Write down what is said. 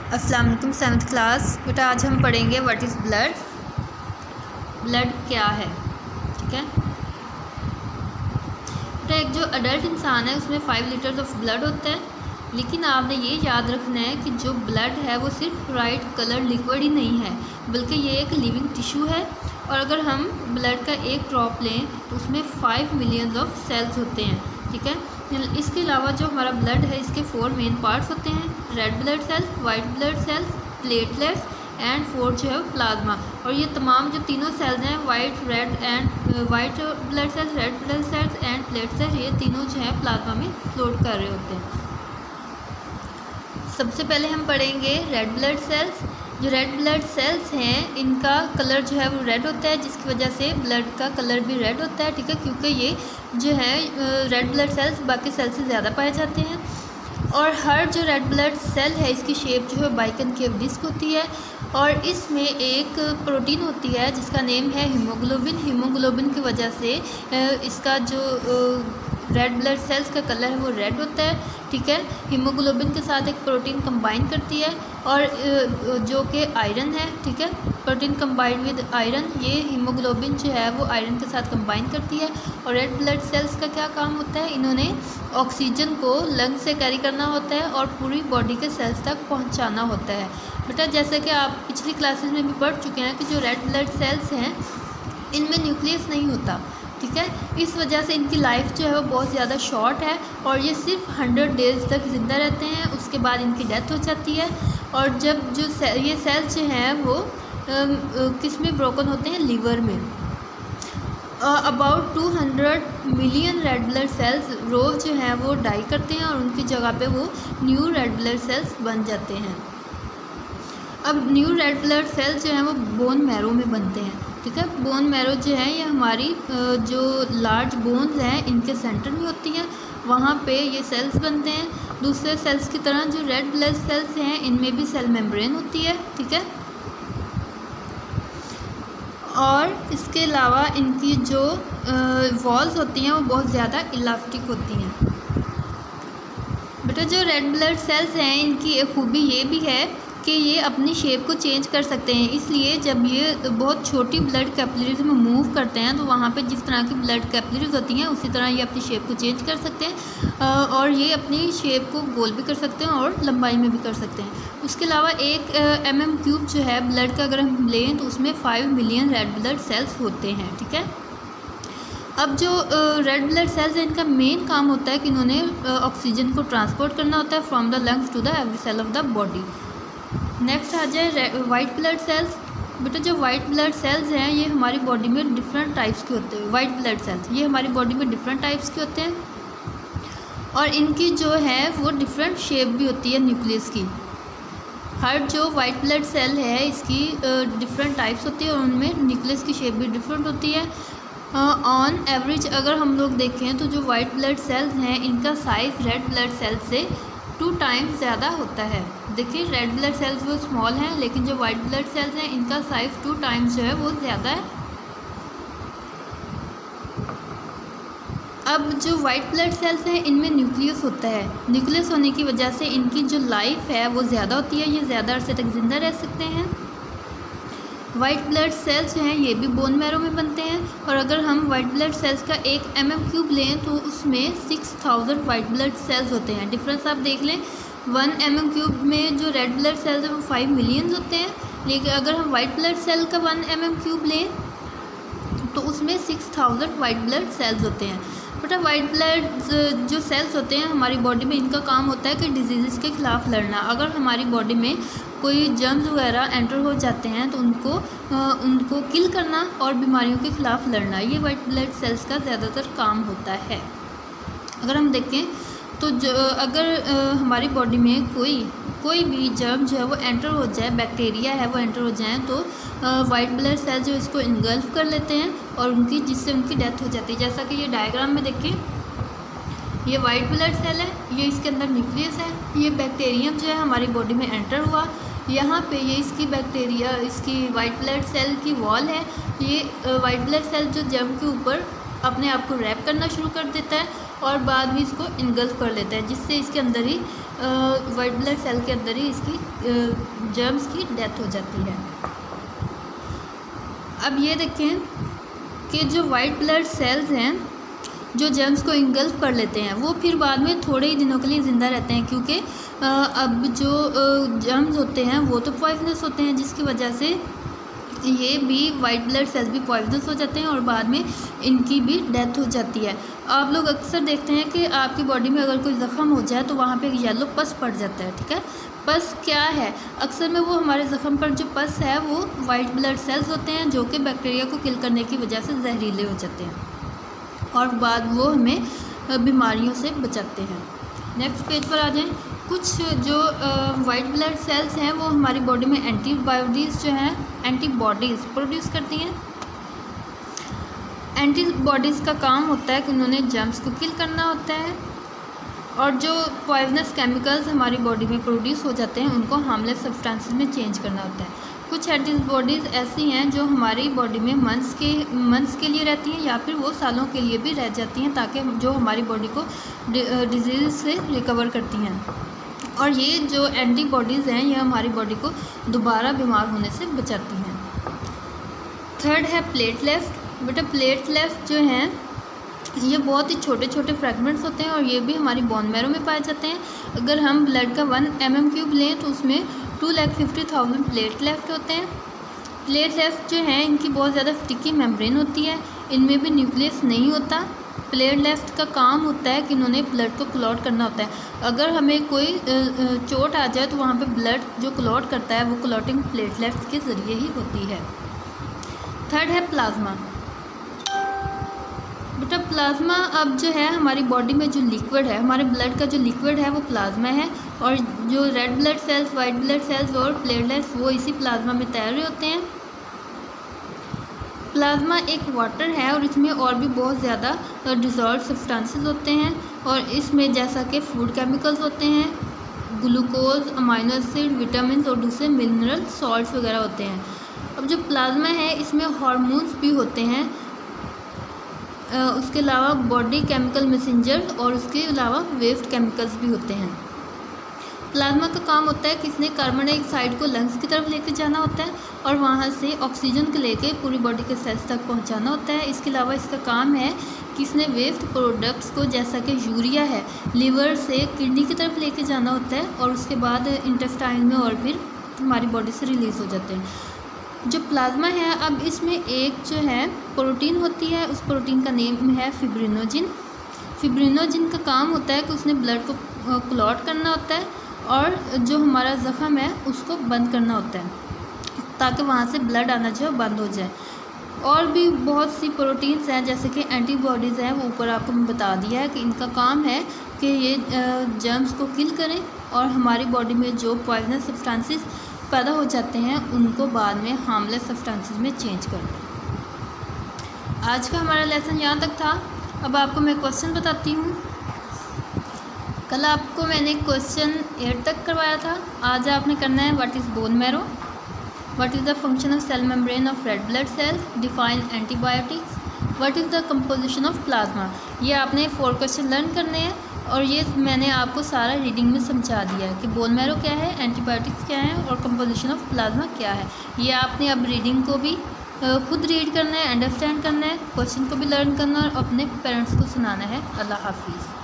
अस्सलाम वालेकुम। 7th class बेटा, आज हम पढ़ेंगे व्हाट इज़ ब्लड। ब्लड क्या है, ठीक है बेटा। एक जो अडल्ट इंसान है उसमें 5 लीटर्स ऑफ ब्लड होता है, लेकिन आपने ये याद रखना है कि जो ब्लड है वो सिर्फ वाइट कलर लिक्विड ही नहीं है, बल्कि ये एक लिविंग टिश्यू है। और अगर हम ब्लड का एक ड्रॉप लें तो उसमें 5 मिलियंस ऑफ सेल्स होते हैं, ठीक है। इसके अलावा जो हमारा ब्लड है इसके 4 मेन पार्ट्स होते हैं: red blood sales, white blood cells, platelets and 4 जो है प्लाज्मा। और ये तमाम जो तीनों सेल्स हैं, white white blood cells, red blood sales and platelets, ये तीनों जो है प्लाज्मा में फ्लोट कर रहे होते हैं। सबसे पहले हम पढ़ेंगे रेड ब्लड सेल्स। जो रेड ब्लड सेल्स हैं इनका कलर जो है वो रेड होता है, जिसकी वजह से ब्लड का कलर भी रेड होता है, ठीक है, क्योंकि ये जो है रेड ब्लड सेल्स बाकी सेल से ज़्यादा पाए जाते हैं। और हर जो रेड ब्लड सेल है इसकी शेप जो है बाइकनकेव डिस्क होती है, और इसमें एक प्रोटीन होती है जिसका नेम है हीमोग्लोबिन। हीमोग्लोबिन की वजह से इसका जो रेड ब्लड सेल्स का कलर है वो रेड होता है, ठीक है। हीमोग्लोबिन के साथ एक प्रोटीन कंबाइन करती है और जो कि आयरन है, ठीक है। प्रोटीन कंबाइंड विद आयरन, ये हीमोग्लोबिन जो है वो आयरन के साथ कंबाइन करती है। और रेड ब्लड सेल्स का क्या काम होता है, इन्होंने ऑक्सीजन को लंग से कैरी करना होता है और पूरी बॉडी के सेल्स तक पहुंचाना होता है। बेटा, जैसे कि आप पिछली क्लासेस में भी पढ़ चुके हैं कि जो रेड ब्लड सेल्स हैं इनमें न्यूक्लियस नहीं होता, ठीक है। इस वजह से इनकी लाइफ जो है वो बहुत ज़्यादा शॉर्ट है और ये सिर्फ 100 डेज़ तक ज़िंदा रहते हैं, उसके बाद इनकी डेथ हो जाती है। और जब जो ये सेल्स जो हैं वो किस में ब्रोकन होते हैं, लीवर में। About 200 million red blood cells रोज़ जो हैं वो डाई करते हैं और उनकी जगह पे वो न्यू रेड ब्लड सेल्स बन जाते हैं। अब न्यू रेड ब्लड सेल्स जो हैं वो बोन मैरो में बनते हैं, ठीक है। बोन मैरो जो है ये हमारी जो लार्ज बोन्स हैं इनके सेंटर में होती हैं, वहाँ पे ये सेल्स बनते हैं। दूसरे सेल्स की तरह जो रेड ब्लड सेल्स हैं इनमें भी सेल मेम्ब्रेन होती है, ठीक है। और इसके अलावा इनकी जो वॉल्स होती हैं वो बहुत ज़्यादा इलास्टिक होती हैं। बेटा, जो रेड ब्लड सेल्स हैं इनकी एक खूबी ये भी है कि ये अपनी शेप को चेंज कर सकते हैं, इसलिए जब ये बहुत छोटी ब्लड कैपिलरीज में मूव करते हैं तो वहाँ पे जिस तरह की ब्लड कैपिलरीज होती हैं उसी तरह ये अपनी शेप को चेंज कर सकते हैं और ये अपनी शेप को गोल भी कर सकते हैं और लंबाई में भी कर सकते हैं। उसके अलावा 1 mm³ जो है ब्लड का अगर हम लें तो उसमें 5 मिलियन रेड ब्लड सेल्स होते हैं, ठीक है। अब जो रेड ब्लड सेल्स हैं इनका मेन काम होता है कि इन्होंने ऑक्सीजन को ट्रांसपोर्ट करना होता है from the lungs to the every cell of the body. Next आ जाए वाइट ब्लड सेल्स। बेटा, जो वाइट ब्लड सेल्स हैं ये हमारी बॉडी में डिफरेंट टाइप्स के होते हैं। वाइट ब्लड सेल्स ये हमारी बॉडी में डिफरेंट टाइप्स के होते हैं और इनकी जो है वो डिफरेंट शेप भी होती है न्यूक्लियस की। हर जो वाइट ब्लड सेल है इसकी डिफरेंट टाइप्स होती है और उनमें न्यूक्लियस की शेप भी डिफरेंट होती है। ऑन एवरेज अगर हम लोग देखें तो जो वाइट ब्लड सेल्स हैं इनका साइज़ रेड ब्लड सेल्स से 2 टाइम्स ज़्यादा होता है। देखिए, रेड ब्लड सेल्स वो स्मॉल हैं, लेकिन जो वाइट ब्लड सेल्स हैं इनका साइज़ 2 टाइम्स जो है वो ज़्यादा है। अब जो वाइट ब्लड सेल्स हैं इनमें न्यूक्लियस होता है। न्यूक्लियस होने की वजह से इनकी जो लाइफ है वो ज़्यादा होती है, ये ज़्यादा अरसे तक ज़िंदा रह सकते हैं। वाइट ब्लड सेल्स जो हैं ये भी बोन मैरो में बनते हैं और अगर हम वाइट ब्लड सेल्स का 1 mm³ लें तो उसमें 6000 वाइट ब्लड सेल्स होते हैं। डिफरेंस आप देख लें, 1 mm³ में जो रेड ब्लड सेल्स हैं वो 5 मिलियन होते हैं, लेकिन अगर हम वाइट ब्लड सेल का 1 mm³ लें तो उसमें 6000 वाइट ब्लड सेल्स होते हैं। बेटा, वाइट ब्लड जो सेल्स होते हैं हमारी बॉडी में इनका काम होता है कि डिजीज़ के ख़िलाफ़ लड़ना। अगर हमारी बॉडी में कोई जर्म्स वगैरह एंटर हो जाते हैं तो उनको किल करना और बीमारियों के ख़िलाफ़ लड़ना, ये वाइट ब्लड सेल्स का ज़्यादातर काम होता है। अगर हम देखें तो अगर हमारी बॉडी में कोई भी जर्म जो है वो एंटर हो जाए, बैक्टीरिया है वो एंटर हो जाए तो वाइट ब्लड सेल जो इसको इनगल्फ कर लेते हैं और जिससे उनकी डेथ हो जाती है। जैसा कि ये डायग्राम में देखें, ये वाइट ब्लड सेल है, ये इसके अंदर न्यूक्लियस है, ये बैक्टीरियम जो है हमारी बॉडी में एंटर हुआ, यहाँ पे ये इसकी वाइट ब्लड सेल की वॉल है। ये वाइट ब्लड सेल जो जर्म के ऊपर अपने आप को रैप करना शुरू कर देता है और बाद में इसको इनगल्फ कर लेता है, जिससे इसके अंदर ही वाइट ब्लड सेल के अंदर ही इसकी जर्म्स की डेथ हो जाती है। अब ये देखें कि जो वाइट ब्लड सेल्स हैं जो जर्म्स को इंगल्फ कर लेते हैं वो फिर बाद में थोड़े ही दिनों के लिए ज़िंदा रहते हैं, क्योंकि अब जो जर्म्स होते हैं वो तो पॉइजनस होते हैं, जिसकी वजह से ये भी वाइट ब्लड सेल्स भी पॉइजनस हो जाते हैं और बाद में इनकी भी डेथ हो जाती है। आप लोग अक्सर देखते हैं कि आपकी बॉडी में अगर कोई ज़ख़म हो जाए तो वहाँ पे एक येलो पस पड़ जाता है, ठीक है। पस क्या है? अक्सर में वो हमारे ज़ख़म पर जो पस है वो वाइट ब्लड सेल्स होते हैं जो कि बैक्टीरिया को किल करने की वजह से जहरीले हो जाते हैं और बाद वो हमें बीमारियों से बचाते हैं। नेक्स्ट पेज पर आ जाएं। कुछ जो वाइट ब्लड सेल्स हैं वो हमारी बॉडी में एंटीबॉडीज़ जो हैं एंटीबॉडीज़ प्रोड्यूस करती हैं। एंटीबॉडीज़ का काम होता है कि उन्होंने जर्म्स को किल करना होता है और जो पॉइजनस केमिकल्स हमारी बॉडी में प्रोड्यूस हो जाते हैं उनको हार्मलेस सब्सटेंसेस में चेंज करना होता है। कुछ एंटीबॉडीज़ ऐसी हैं जो हमारी बॉडी में मंथ्स के लिए रहती हैं या फिर वो सालों के लिए भी रह जाती हैं, ताकि जो हमारी बॉडी को डिजीज़ से रिकवर करती हैं। और ये जो एंटीबॉडीज़ हैं ये हमारी बॉडी को दोबारा बीमार होने से बचाती हैं। थर्ड है प्लेटलेट्स। बेटा प्लेटलेट्स जो हैं ये बहुत ही छोटे छोटे फ्रैगमेंट्स होते हैं और ये भी हमारी बोन मैरो में पाए जाते हैं। अगर हम ब्लड का 1 mm³ लें तो उसमें 250,000 प्लेटलेट्स होते हैं। प्लेटलेट्स जो हैं इनकी बहुत ज़्यादा स्टिकी मेम्ब्रेन होती है, इनमें भी न्यूक्लियस नहीं होता। प्लेटलेट्स का काम होता है कि इन्होंने ब्लड को क्लॉट करना होता है। अगर हमें कोई चोट आ जाए तो वहाँ पे ब्लड जो क्लॉट करता है वो क्लॉटिंग प्लेटलेट्स के ज़रिए ही होती है। थर्ड है प्लाज्मा। बेटा प्लाज्मा अब जो है हमारी बॉडी में जो लिक्विड है, हमारे ब्लड का जो लिक्विड है वो प्लाज्मा है और जो red blood sales, white blood cells और प्लेटलेट्स वो इसी प्लाज्मा में तैर होते हैं। प्लाज्मा एक वाटर है और इसमें और भी बहुत ज़्यादा डिसॉल्व्ड सब्सटेंसेस होते हैं और इसमें जैसा कि फूड केमिकल्स होते हैं, ग्लूकोज, अमाइनो एसिड, विटामिन और दूसरे मिनरल सॉल्ट्स वगैरह होते हैं। अब जो प्लाज्मा है इसमें हार्मोन्स भी होते हैं, उसके अलावा बॉडी केमिकल मैसेंजर और उसके अलावा वेस्ट केमिकल्स भी होते हैं। प्लाज्मा का काम होता है कि इसने कार्बन डाइऑक्साइड को लंग्स की तरफ लेकर जाना होता है और वहाँ से ऑक्सीजन को लेकर पूरी बॉडी के सेल्स तक पहुँचाना होता है। इसके अलावा इसका काम है कि इसने वेस्ट प्रोडक्ट्स को जैसा कि यूरिया है लिवर से किडनी की तरफ लेके जाना होता है और उसके बाद इंटेस्टाइन में और फिर हमारी बॉडी से रिलीज़ हो जाते हैं। जो प्लाज्मा है अब इसमें एक जो है प्रोटीन होती है, उस प्रोटीन का नेम है फिब्रिनोजिन। फिब्रिनोजिन का काम होता है कि उसने ब्लड को क्लॉट करना होता है और जो हमारा ज़ख़म है उसको बंद करना होता है ताकि वहाँ से ब्लड आना जो बंद हो जाए। और भी बहुत सी प्रोटीन्स हैं जैसे कि एंटीबॉडीज़ हैं, वो ऊपर आपको मैं बता दिया है कि इनका काम है कि ये जर्म्स को किल करें और हमारी बॉडी में जो पॉइजनस सब्सटेंसेस पैदा हो जाते हैं उनको बाद में हार्मलेस सब्सटेंसेस में चेंज कर दें। आज का हमारा लेसन यहाँ तक था। अब आपको मैं क्वेश्चन बताती हूँ। कल आपको मैंने क्वेश्चन 8 तक करवाया था, आज आपने करना है what is bone marrow, what is the function of cell membrane of red blood cells, define antibiotics, what is the composition of plasma. ये आपने 4 क्वेश्चन लर्न करने हैं और ये मैंने आपको सारा रीडिंग में समझा दिया है कि बोन मैरो क्या है, एंटीबायोटिक्स क्या है और कंपोजिशन ऑफ प्लाज्मा क्या है। ये आपने अब रीडिंग को भी खुद रीड करना है, अंडरस्टैंड करना है, क्वेश्चन को भी लर्न करना है और अपने पेरेंट्स को सुनाना है। अल्लाह हाफिज़।